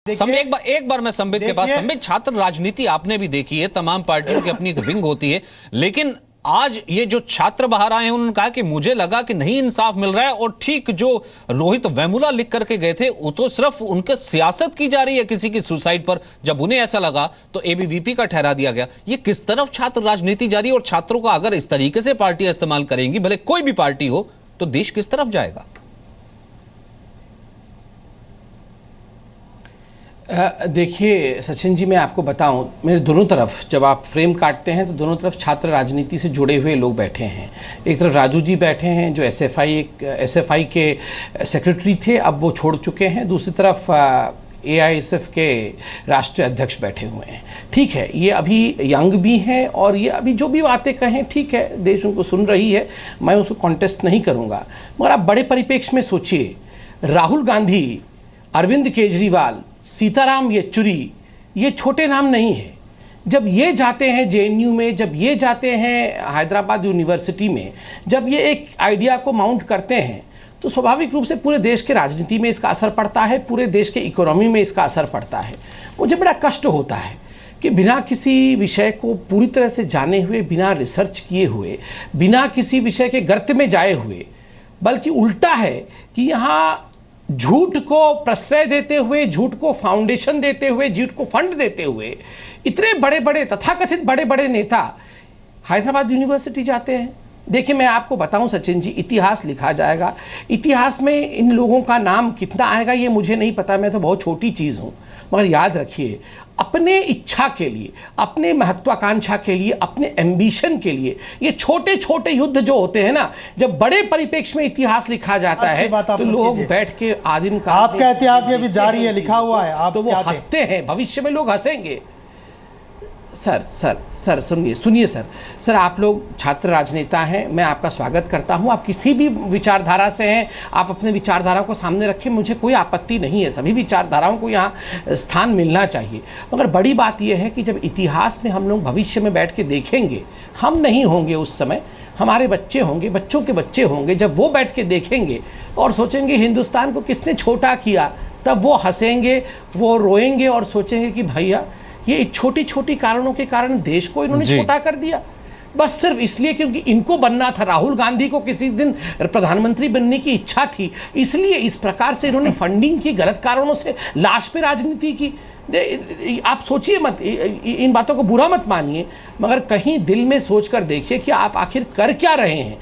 एक बार मैं संबित के पास। संबित, छात्र राजनीति आपने भी देखी है, तमाम पार्टियों की अपनी एक विंग होती है, लेकिन आज ये जो छात्र बाहर आए हैं उन्होंने कहा कि मुझे लगा कि नहीं इंसाफ मिल रहा है, और ठीक जो रोहित वेमुला लिख करके गए थे वो तो सिर्फ उनके सियासत की जा रही है किसी की सुसाइड पर, जब उन्हें ऐसा लगा तो एबीवीपी का ठहरा दिया गया। ये किस तरफ छात्र राजनीति जा रही है, और छात्रों का अगर इस तरीके से पार्टियां इस्तेमाल करेंगी, भले कोई भी पार्टी हो, तो देश किस तरफ जाएगा? देखिए सचिन जी, मैं आपको बताऊं, मेरे दोनों तरफ जब आप फ्रेम काटते हैं तो दोनों तरफ छात्र राजनीति से जुड़े हुए लोग बैठे हैं। एक तरफ राजू जी बैठे हैं जो एसएफआई के सेक्रेटरी थे, अब वो छोड़ चुके हैं। दूसरी तरफ एआईएसएफ के राष्ट्रीय अध्यक्ष बैठे हुए हैं। ठीक है, ये अभी यंग भी हैं और ये अभी जो भी बातें कहें ठीक है, देश उनको सुन रही है, मैं उसको कॉन्टेस्ट नहीं करूँगा। मगर आप बड़े परिप्रेक्ष्य में सोचिए, राहुल गांधी, अरविंद केजरीवाल, सीताराम येचुरी, ये छोटे नाम नहीं है। जब ये जाते हैं जेएनयू में, जब ये जाते हैं हैदराबाद यूनिवर्सिटी में, जब ये एक आइडिया को माउंट करते हैं, तो स्वाभाविक रूप से पूरे देश के राजनीति में इसका असर पड़ता है, पूरे देश के इकोनॉमी में इसका असर पड़ता है। मुझे बड़ा कष्ट होता है कि बिना किसी विषय को पूरी तरह से जाने हुए, बिना रिसर्च किए हुए, बिना किसी विषय के गर्त में जाए हुए, बल्कि उल्टा है कि यहाँ झूठ को प्रश्रय देते हुए, झूठ को फाउंडेशन देते हुए, झूठ को फंड देते हुए इतने बड़े बड़े तथाकथित बड़े बड़े नेता हैदराबाद यूनिवर्सिटी जाते हैं। देखिए, मैं आपको बताऊं सचिन जी, इतिहास लिखा जाएगा। इतिहास में इन लोगों का नाम कितना आएगा ये मुझे नहीं पता, मैं तो बहुत छोटी चीज़ हूं। मगर याद रखिए, अपने इच्छा के लिए, अपने महत्वाकांक्षा के लिए, अपने एम्बिशन के लिए, ये छोटे छोटे युद्ध जो होते हैं ना, जब बड़े परिप्रेक्ष्य में इतिहास लिखा जाता है तो लोग बैठ के आदिम काल, आपका इतिहास ये भी जारी है, लिखा हुआ है, आप तो वो हंसते हैं। भविष्य में लोग हंसेंगे। सर सुनिए सर, आप लोग छात्र राजनेता हैं, मैं आपका स्वागत करता हूं। आप किसी भी विचारधारा से हैं, आप अपने विचारधारा को सामने रखें, मुझे कोई आपत्ति नहीं है। सभी विचारधाराओं को यहाँ स्थान मिलना चाहिए। मगर बड़ी बात यह है कि जब इतिहास में हम लोग भविष्य में बैठ के देखेंगे, हम नहीं होंगे उस समय, हमारे बच्चे होंगे, बच्चों के बच्चे होंगे, जब वो बैठ के देखेंगे और सोचेंगे हिंदुस्तान को किसने छोटा किया, तब वो हंसेंगे, वो रोएंगे और सोचेंगे कि भैया ये छोटी छोटी कारणों के कारण देश को इन्होंने छोटा कर दिया, बस सिर्फ इसलिए क्योंकि इनको बनना था। राहुल गांधी को किसी दिन प्रधानमंत्री बनने की इच्छा थी, इसलिए इस प्रकार से इन्होंने फंडिंग की, गलत कारणों से लाश पे राजनीति की। आप सोचिए मत, इन बातों को बुरा मत मानिए, मगर कहीं दिल में सोच कर देखिए कि आप आखिर कर क्या रहे हैं।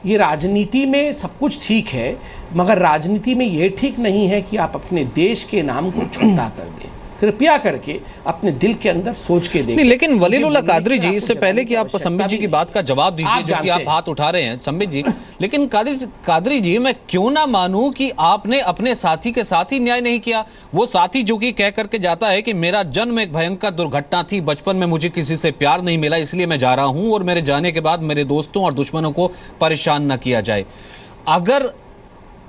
ये राजनीति में सब कुछ ठीक है, मगर राजनीति में ये ठीक नहीं है कि आप अपने देश के नाम को छोटा कर दें। कृपया करके अपने दिल के अंदर सोच के देखिए। लेकिन वलीउल्लाह कादरी जी, इससे पहले कि आप संबित जी की बात का जवाब दीजिए, जो कि आप हाथ उठा रहे हैं संबित जी, लेकिन कादरी जी, मैं क्यों ना मानूं कि आपने अपने साथी के साथ ही न्याय नहीं किया। वो साथी जो कि कह करके जाता है कि मेरा जन्म एक भयंकर दुर्घटना थी, बचपन में मुझे किसी से प्यार नहीं मिला, इसलिए मैं जा रहा हूं, और मेरे जाने के बाद मेरे दोस्तों और दुश्मनों को परेशान न किया जाए। अगर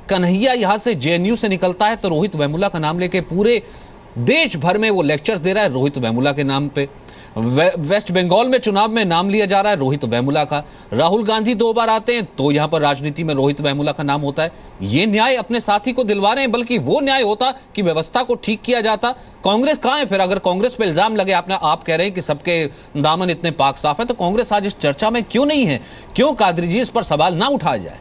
कन्हैया यहां से जेएनयू से निकलता है तो रोहित वेमुला का नाम लेके पूरे देश भर में वो लेक्चर्स दे रहा है रोहित वेमुला के नाम पे। वेस्ट बंगाल में चुनाव में नाम लिया जा रहा है रोहित वेमुला का। राहुल गांधी 2 बार आते हैं तो यहां पर राजनीति में रोहित वेमुला का नाम होता है। ये न्याय अपने साथी को दिलवा रहे हैं, बल्कि वो न्याय होता कि व्यवस्था को ठीक किया जाता। कांग्रेस कहां है फिर? अगर कांग्रेस पे इल्जाम लगे, आप कह रहे हैं कि सबके दामन इतने पाक साफ है, तो कांग्रेस आज इस चर्चा में क्यों नहीं है? क्यों कादरी जी इस पर सवाल ना उठाया जाए?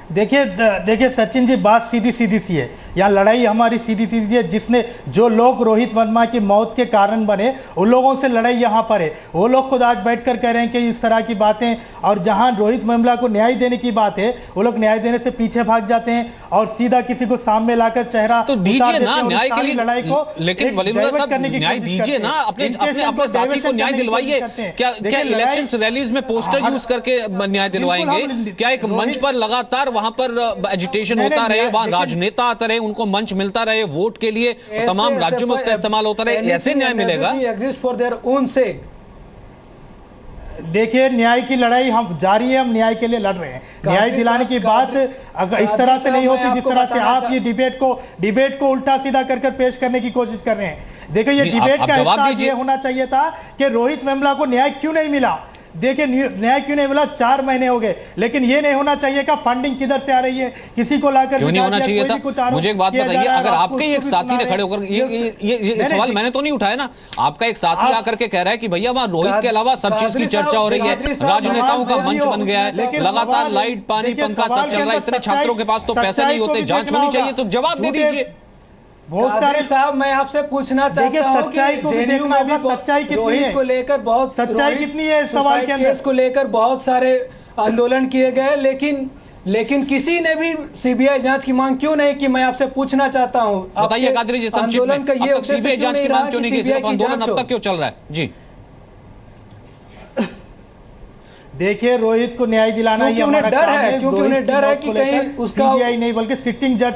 देखिए सचिन जी, बात सीधी सी है। यहाँ लड़ाई हमारी सीधी है। जिसने जो लोग रोहित वर्मा की मौत के कारण बने, उन लोगों से लड़ाई यहाँ पर है। वो लोग खुद आज बैठकर कह रहे हैं कि इस तरह की बातें, और जहाँ रोहित वेमुला को न्याय देने की बात है, वो लोग न्याय देने से पीछे भाग जाते हैं और सीधा किसी को सामने लाकर चेहरा तो दीजिए ना न्याय के लिए लड़ाई को। लेकिन वलीउल्लाह साहब, न्याय दीजिए ना, अपने साथी को न्याय दिलवाइए। क्या इलेक्शन रैलीज में पोस्टर यूज करके न्याय दिलवाएंगे? क्या एक मंच पर लगातार वहां पर एजिटेशन होता रहे, वहां राजनेता आते रहे, उनको मंच मिलता रहे वोट के लिए, तमाम राज्यों में उसका इस्तेमाल होता रहे, ऐसे न्याय मिलेगा? देखिए, न्याय की लड़ाई हम जारी है, हम न्याय के लिए लड़ रहे हैं। न्याय दिलाने की बात अगर इस तरह से नहीं होती जिस तरह से आप ये डिबेट को उल्टा सीधा कर पेश करने की कोशिश कर रहे हैं। देखिए, ये डिबेट का हिस्सा ये होना चाहिए था कि रोहित वेमुला को न्याय क्यों नहीं मिला। देखिए न्याय क्यों नहीं बोला, 4 महीने हो गए, लेकिन ये नहीं होना चाहिए का फंडिंग किधर से आ रही है, किसी को लाकर क्यों नहीं होना चाहिए था? मुझे एक बात बताइए, अगर आपके ही एक साथी ने खड़े होकर ये सवाल मैंने तो नहीं उठाया ना, आपका एक साथी आकर के कह रहा है कि भैया वहां रोहित के अलावा सब चीज की चर्चा हो रही है, राजनेताओं का मंच बन गया है, लगातार लाइट पानी पंखा सब चल रहा है, इतने छात्रों के पास तो पैसे नहीं होते, जांच होनी चाहिए, तो जवाब दे दीजिए। बहुत सारे साहब, मैं आपसे पूछना चाहता हूं सच्चाई को देखना होगा, सच्चाई कितनी है, को लेकर बहुत सच्चाई कितनी है इस सवाल के अंदर, इसको लेकर बहुत सारे आंदोलन किए गए, लेकिन किसी ने भी सीबीआई जांच की मांग क्यों नहीं की? मैं आपसे पूछना चाहता हूं, बताइए कादरी जी, संक्षिप्त में, अब तक सीबीआई जांच की मांग क्यों नहीं की? सिर्फ आंदोलन अब तक क्यों चल रहा है? जी देखिए, रोहित को न्याय दिलाना ही हमारा काम है, क्योंकि उन्हें डर है कि कहीं उसका सीबीआई नहीं बल्कि सिटिंग जज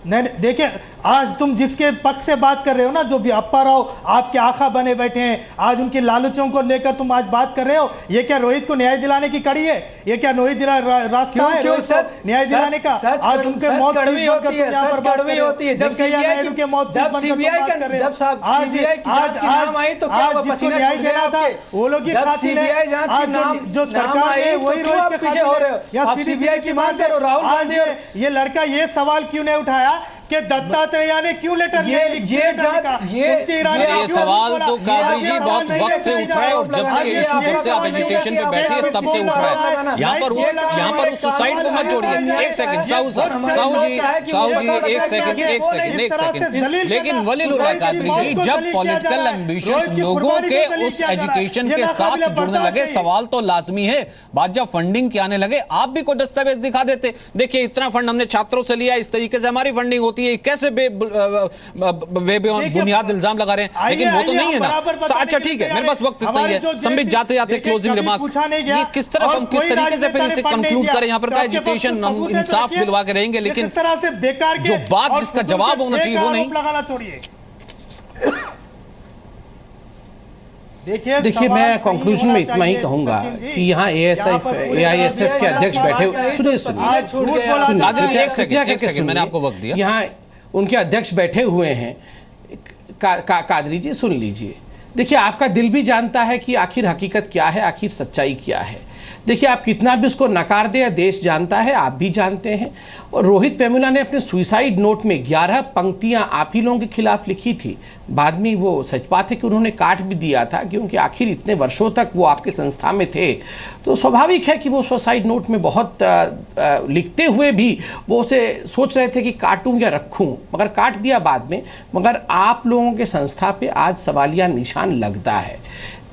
देखिए, आज तुम जिसके पक्ष से बात कर रहे हो ना, जो भी अप्पा राव आपके आका बने बैठे हैं, आज उनके लालचों को लेकर तुम आज बात कर रहे हो, ये क्या रोहित को न्याय दिलाने की कड़ी है? ये क्या रोहित रास्ता है न्याय दिलाने का? आज उनके मौत कड़वी होती है, सच कड़वी होती है। जब सीबीआई के मौत, जब सीबीआई का जब सीबीआई की जांच की नाम आई तो क्या वो पसीना न्याय देना था? वो लोग की खातिर है, आज जो सरकार है वही रोहित के पीछे हो रहे हो, या सीबीआई की मांग करो। राहुल गांधी ये लड़का ये सवाल क्यों नहीं उठाया कि दत्तात्रेय ने क्यों लेटर ये सवाल तो कादरी जी बहुत वक्त से उठ रहा है, और जब से आप एजिटेशन पे बैठे हैं तब से उठ रहा है। यहाँ पर उस सुसाइड को मत जोड़िए। एक सेकंड साहू जी, एक सेकंड। लेकिन वलीउल्लाह कादरी जी, जब पॉलिटिकल एम्बिशंस लोगों के उस एजुकेशन के साथ जुड़ने लगे, सवाल तो लाजमी है। बात जब फंडिंग के आने लगे, आप भी कोई दस्तावेज दिखा देते, देखिए इतना फंड हमने छात्रों से लिया, इस तरीके से हमारी फंडिंग होती है, कैसे बुनियाद इल्जाम लगा रहे हैं, लेकिन वो तो नहीं है ना। अच्छा ठीक है, मेरे पास वक्त इतना ही है। संबित जाते जाते क्लोजिंग रिमार्क, ये किस तरफ हम किस तरीके से फिर इसे कंक्लूड करें? यहाँ पर का एजुकेशन हम इंसाफ दिलवा के रहेंगे, लेकिन जो बात जिसका जवाब होना चाहिए वो नहीं लगाना छोड़िए। देखिए, मैं कंक्लूजन में इतना ही कहूंगा कि यहाँ एआईएसएफ के अध्यक्ष बैठे, सुनिए एक सेकंड मैंने आपको वक्त दिया। यहाँ उनके अध्यक्ष बैठे हुए हैं, कादरी जी सुन लीजिए। देखिए, आपका दिल भी जानता है कि आखिर हकीकत क्या है, आखिर सच्चाई क्या है। देखिए, आप कितना भी उसको नकार दे, देश जानता है, आप भी जानते हैं। और रोहित वेमुला ने अपने सुसाइड नोट में 11 पंक्तियां आप ही लोगों के खिलाफ लिखी थी। बाद में वो सच बात है कि उन्होंने काट भी दिया था, क्योंकि आखिर इतने वर्षों तक वो आपके संस्था में थे, तो स्वाभाविक है कि वो सुसाइड नोट में बहुत लिखते हुए भी वो उसे सोच रहे थे कि काटूं या रखूं, मगर काट दिया बाद में। मगर आप लोगों के संस्था पे आज सवालिया निशान लगता है।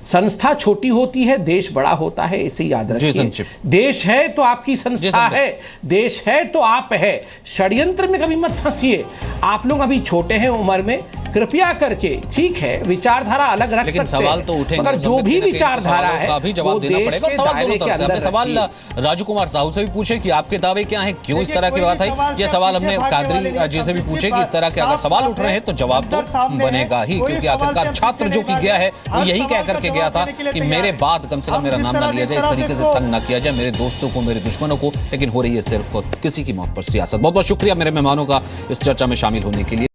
संस्था छोटी होती है, देश बड़ा होता है, इसे याद रखिए। देश है तो आपकी संस्था है, देश है तो आप है। षड्यंत्र में कभी मत फंसिए। आप लोग अभी छोटे हैं उम्र में, कृपया करके, ठीक है विचारधारा अलग रख सकते हैं, सवाल तो उठेंगे, मगर जो भी विचारधारा है अभी जवाब देना पड़ेगा। सवाल राजू कुमार साहू से भी पूछे कि आपके दावे क्या हैं, क्यों इस तरह की बात है। ये सवाल हमने कादरी जी से भी पूछे कि इस तरह के अगर सवाल उठ रहे हैं तो जवाब तो बनेगा ही, क्योंकि आखिरकार छात्र जो कि गया है वो यही कह करके गया था कि मेरे बाद कम से कम मेरा नाम ना लिया जाए, इस तरीके से तंग ना किया जाए मेरे दोस्तों को, मेरे दुश्मनों को। लेकिन हो रही है सिर्फ किसी की मौत पर सियासत। बहुत बहुत शुक्रिया मेरे मेहमानों का इस चर्चा में शामिल होने के लिए।